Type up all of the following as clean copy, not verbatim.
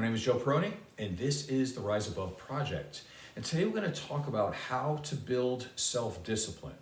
My name is Joe Peroni, and this is the Rise Above Project. And today we're going to talk about how to build self-discipline.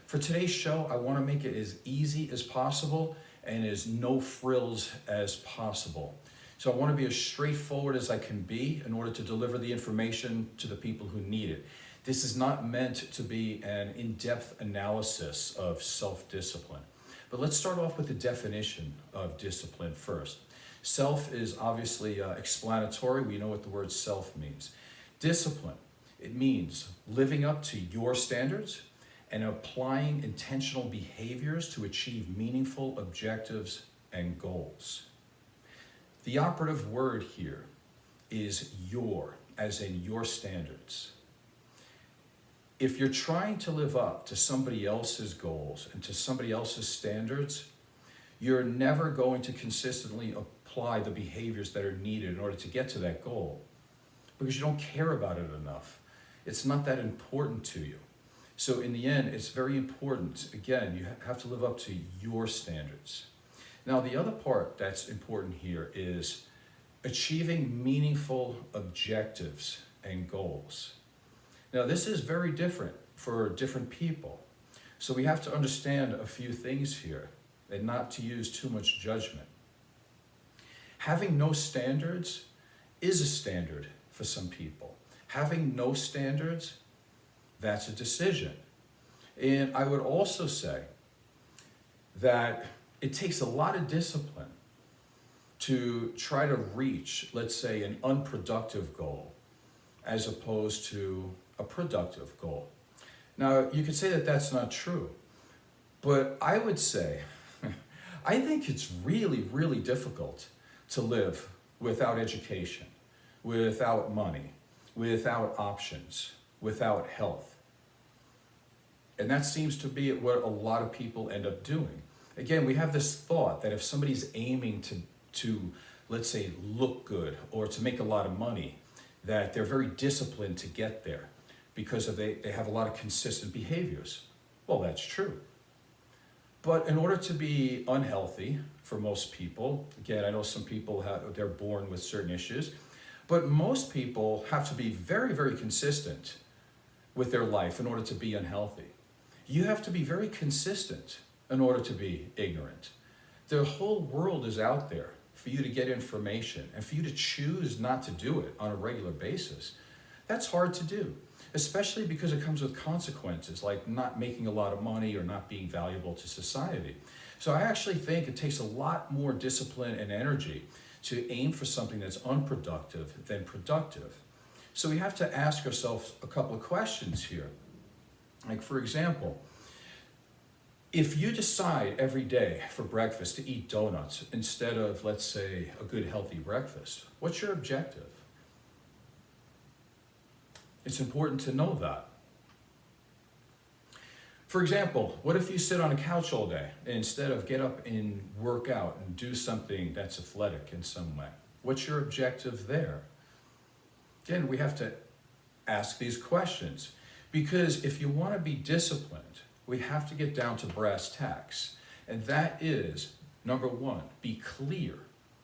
For today's show, I want to make it as easy as possible and as no frills as possible. So I want to be as straightforward as I can be in order to deliver the information to the people who need it. This is not meant to be an in-depth analysis of self-discipline. But let's start off with the definition of discipline first. Self is obviously explanatory. We know what the word self means. Discipline, it means living up to your standards and applying intentional behaviors to achieve meaningful objectives and goals. The operative word here is your, as in your standards. If you're trying to live up to somebody else's goals and to somebody else's standards, you're never going to consistently apply the behaviors that are needed in order to get to that goal because you don't care about it enough. It's not that important to you. So in the end, it's very important. Again, you have to live up to your standards. Now, the other part that's important here is achieving meaningful objectives and goals. Now, this is very different for different people. So we have to understand a few things here and not to use too much judgment. Having no standards is a standard for some people. Having no standards, that's a decision. And I would also say that it takes a lot of discipline to try to reach, let's say, an unproductive goal as opposed to a productive goal. Now, you could say that that's not true, but I would say, I think it's really, really difficult to live without education, without money, without options, without health. And that seems to be what a lot of people end up doing. Again, we have this thought that if somebody's aiming to let's say, look good or to make a lot of money, that they're very disciplined to get there because they have a lot of consistent behaviors. Well, that's true. But in order to be unhealthy for most people, again, I know some people they're born with certain issues, but most people have to be very, very consistent with their life in order to be unhealthy. You have to be very consistent in order to be ignorant. The whole world is out there for you to get information and for you to choose not to do it on a regular basis. That's hard to do, especially because it comes with consequences like not making a lot of money or not being valuable to society. So I actually think it takes a lot more discipline and energy to aim for something that's unproductive than productive. So we have to ask ourselves a couple of questions here. Like, for example, if you decide every day for breakfast to eat donuts instead of, let's say, a good healthy breakfast, what's your objective? It's important to know that. For example, what if you sit on a couch all day instead of get up and work out and do something that's athletic in some way? What's your objective there? Again, we have to ask these questions because if you want to be disciplined, we have to get down to brass tacks. And that is, number one, be clear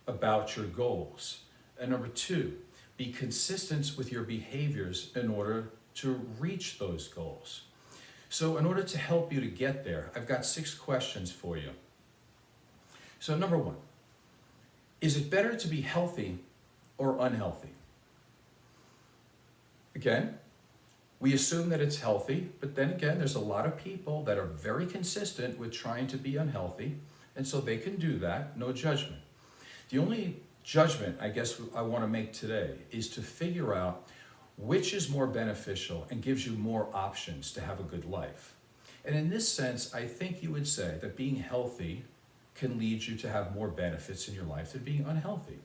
about your goals. And number two, be consistent with your behaviors in order to reach those goals. So in order to help you to get there, I've got 6 questions for you. So number one, is it better to be healthy or unhealthy? Again, we assume that it's healthy, but then again, there's a lot of people that are very consistent with trying to be unhealthy, and so they can do that, no judgment. The only judgment I guess I want to make today is to figure out which is more beneficial and gives you more options to have a good life. And in this sense, I think you would say that being healthy can lead you to have more benefits in your life than being unhealthy.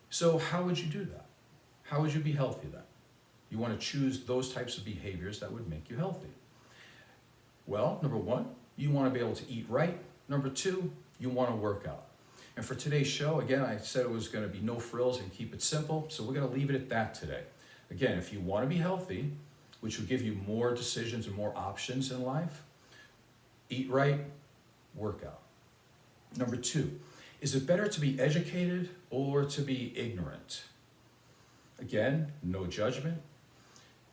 So how would you do that? How would you be healthy then? You want to choose those types of behaviors that would make you healthy. Well, number one, you want to be able to eat right. Number two, you want to work out. And for today's show, again, I said it was going to be no frills and keep it simple, so we're going to leave it at that today. Again, if you want to be healthy, which will give you more decisions and more options in life, eat right, work out. Number two, Is it better to be educated or to be ignorant? Again, no judgment.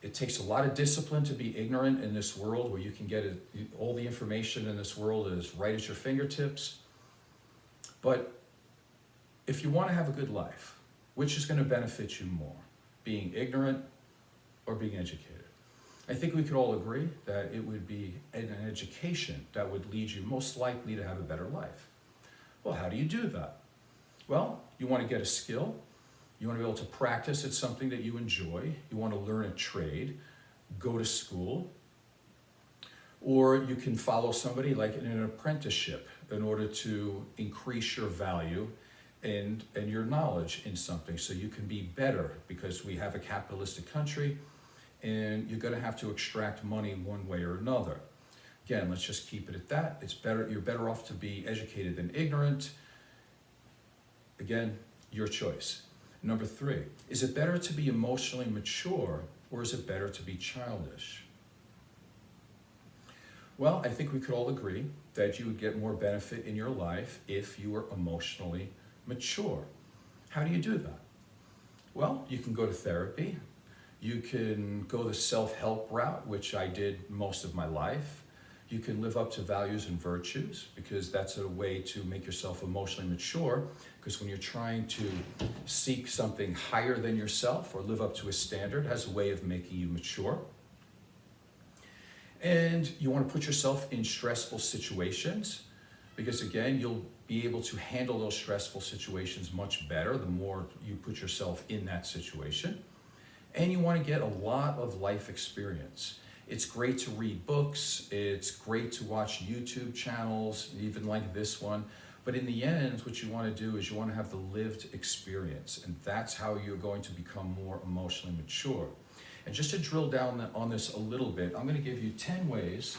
It takes a lot of discipline to be ignorant in this world where you can get all the information in this world is right at your fingertips. But if you want to have a good life, which is going to benefit you more, being ignorant or being educated? I think we could all agree that it would be an education that would lead you most likely to have a better life. Well, how do you do that? Well, you want to get a skill. You want to be able to practice at something that you enjoy. You want to learn a trade, go to school. Or you can follow somebody like in an apprenticeship in order to increase your value and your knowledge in something so you can be better, because we have a capitalistic country and you're going to have to extract money one way or another. Again, let's just keep it at that. It's better, you're better off to be educated than ignorant. Again, your choice. Number 3, is it better to be emotionally mature or is it better to be childish? Well, I think we could all agree that you would get more benefit in your life if you were emotionally mature. How do you do that? Well, you can go to therapy. You can go the self-help route, which I did most of my life. You can live up to values and virtues, because that's a way to make yourself emotionally mature, because when you're trying to seek something higher than yourself or live up to a standard, it has a way of making you mature. And you want to put yourself in stressful situations, because again, you'll be able to handle those stressful situations much better the more you put yourself in that situation. And you want to get a lot of life experience. It's great to read books, it's great to watch YouTube channels, even like this one, but in the end, what you want to do is you want to have the lived experience, and that's how you're going to become more emotionally mature. And just to drill down on this a little bit, I'm going to give you 10 ways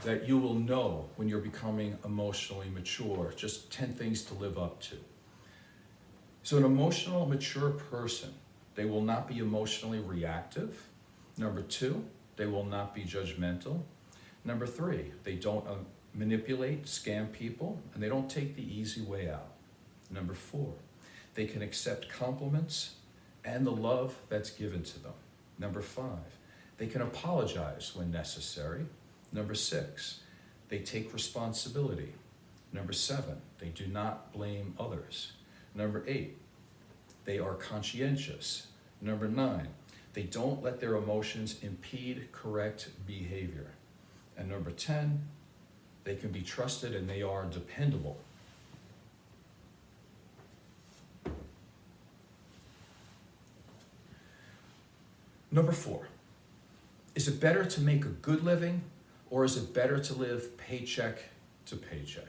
that you will know when you're becoming emotionally mature, just 10 things to live up to. So an emotional mature person, they will not be emotionally reactive. Number 2, they will not be judgmental. Number 3, they don't manipulate, scam people, and they don't take the easy way out. Number 4, they can accept compliments and the love that's given to them. Number 5, they can apologize when necessary. Number 6, they take responsibility. Number 7, they do not blame others. Number 8, they are conscientious. Number 9, they don't let their emotions impede correct behavior. And number 10, they can be trusted and they are dependable. Number 4, is it better to make a good living or is it better to live paycheck to paycheck?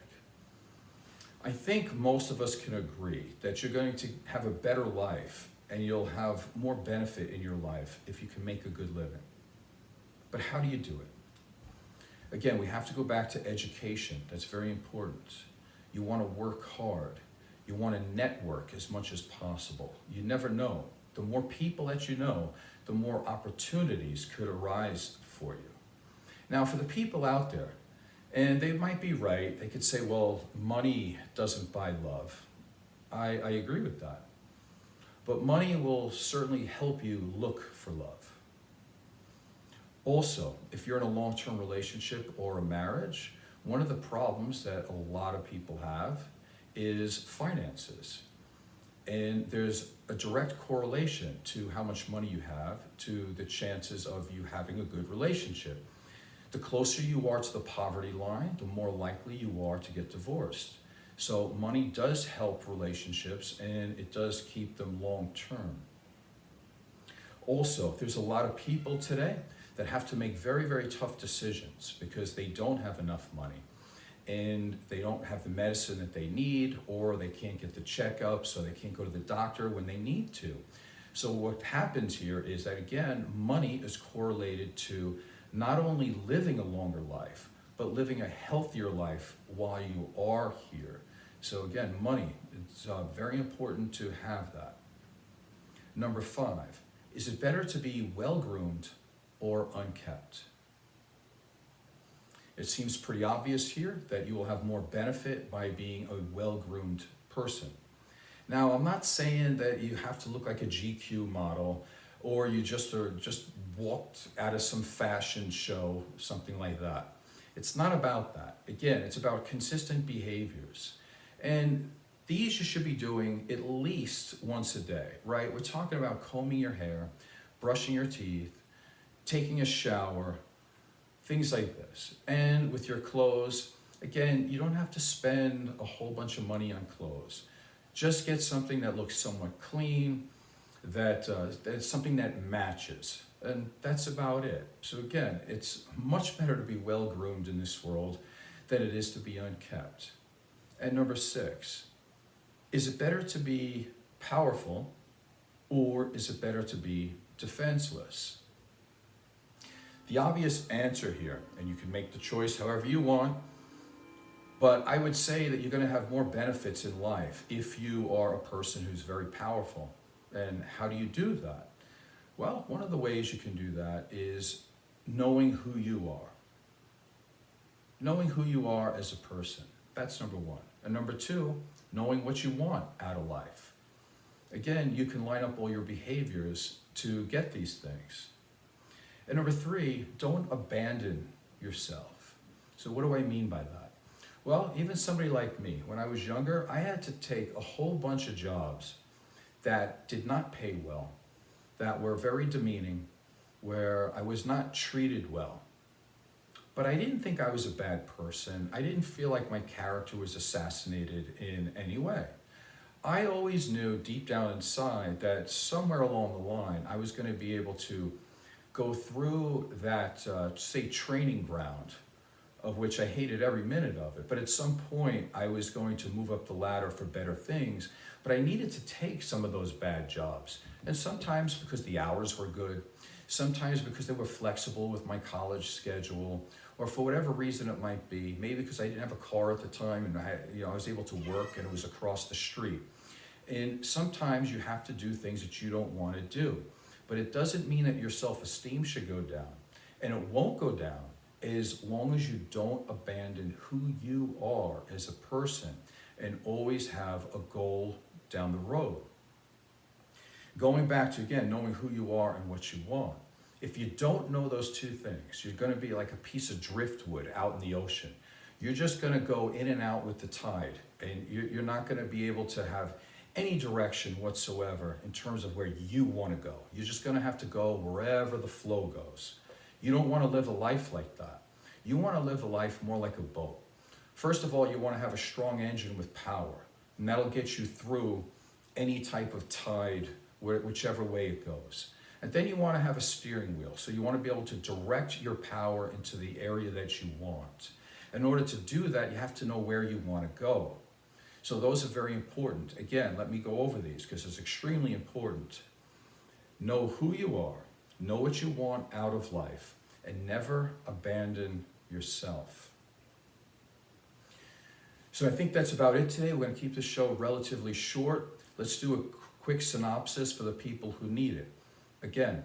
I think most of us can agree that you're going to have a better life and you'll have more benefit in your life if you can make a good living. But how do you do it? Again, we have to go back to education. That's very important. You want to work hard. You want to network as much as possible. You never know. The more people that you know, the more opportunities could arise for you. Now, for the people out there, and they might be right, they could say, well, money doesn't buy love. I agree with that. But money will certainly help you look for love. Also, if you're in a long-term relationship or a marriage, one of the problems that a lot of people have is finances. And there's a direct correlation to how much money you have to the chances of you having a good relationship. The closer you are to the poverty line, the more likely you are to get divorced. So money does help relationships and it does keep them long-term. Also, there's a lot of people today that have to make very, very tough decisions because they don't have enough money and they don't have the medicine that they need, or they can't get the checkup, so they can't go to the doctor when they need to. So what happens here is that, again, money is correlated to not only living a longer life, but living a healthier life while you are here. So again, money, it's very important to have that. Number 5, is it better to be well-groomed or unkept? It seems pretty obvious here that you will have more benefit by being a well-groomed person. Now, I'm not saying that you have to look like a GQ model or you just walked out of some fashion show, something like that. It's not about that. Again, it's about consistent behaviors. And these you should be doing at least once a day, right? We're talking about combing your hair, brushing your teeth, taking a shower, things like this. And with your clothes, again, you don't have to spend a whole bunch of money on clothes. Just get something that looks somewhat clean, that's something that matches. And that's about it. So again, it's much better to be well groomed in this world than it is to be unkept. And number 6, is it better to be powerful or is it better to be defenseless? The obvious answer here, and you can make the choice however you want, but I would say that you're going to have more benefits in life if you are a person who's very powerful. And how do you do that? Well, one of the ways you can do that is knowing who you are. Knowing who you are as a person. That's number 1. And number 2, knowing what you want out of life. Again, you can line up all your behaviors to get these things. And number 3, don't abandon yourself. So what do I mean by that? Well, even somebody like me, when I was younger, I had to take a whole bunch of jobs that did not pay well, that were very demeaning, where I was not treated well. But I didn't think I was a bad person. I didn't feel like my character was assassinated in any way. I always knew deep down inside that somewhere along the line, I was going to be able to go through that, say, training ground, of which I hated every minute of it. But at some point, I was going to move up the ladder for better things, but I needed to take some of those bad jobs. And sometimes because the hours were good, sometimes because they were flexible with my college schedule, or for whatever reason it might be, maybe because I didn't have a car at the time and I was able to work and it was across the street. And sometimes you have to do things that you don't want to do. But it doesn't mean that your self-esteem should go down. And it won't go down as long as you don't abandon who you are as a person and always have a goal down the road. Going back to, again, knowing who you are and what you want. If you don't know those 2 things, you're going to be like a piece of driftwood out in the ocean. You're just going to go in and out with the tide, and you're not going to be able to have any direction whatsoever in terms of where you want to go. You're just going to have to go wherever the flow goes. You don't want to live a life like that. You want to live a life more like a boat. First of all, you want to have a strong engine with power, and that'll get you through any type of tide, whichever way it goes. And then you want to have a steering wheel, so you want to be able to direct your power into the area that you want. In order to do that, you have to know where you want to go. So those are very important. Again, let me go over these because it's extremely important. Know who you are, know what you want out of life, and never abandon yourself. So I think that's about it today. We're going to keep the show relatively short. Let's do a quick synopsis for the people who need it. Again,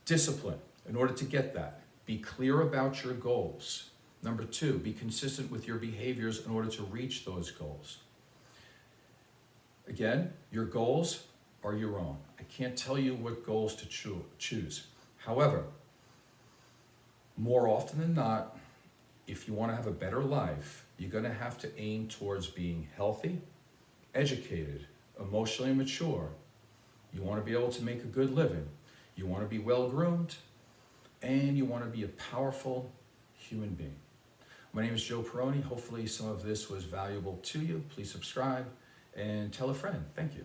discipline. In order to get that, be clear about your goals. Number 2, be consistent with your behaviors in order to reach those goals. Again, your goals are your own. I can't tell you what goals to choose. However, more often than not, if you want to have a better life, you're going to have to aim towards being healthy, educated, emotionally mature. You want to be able to make a good living. You want to be well groomed, and you want to be a powerful human being. My name is Joe Peroni. Hopefully some of this was valuable to you. Please subscribe and tell a friend. Thank you.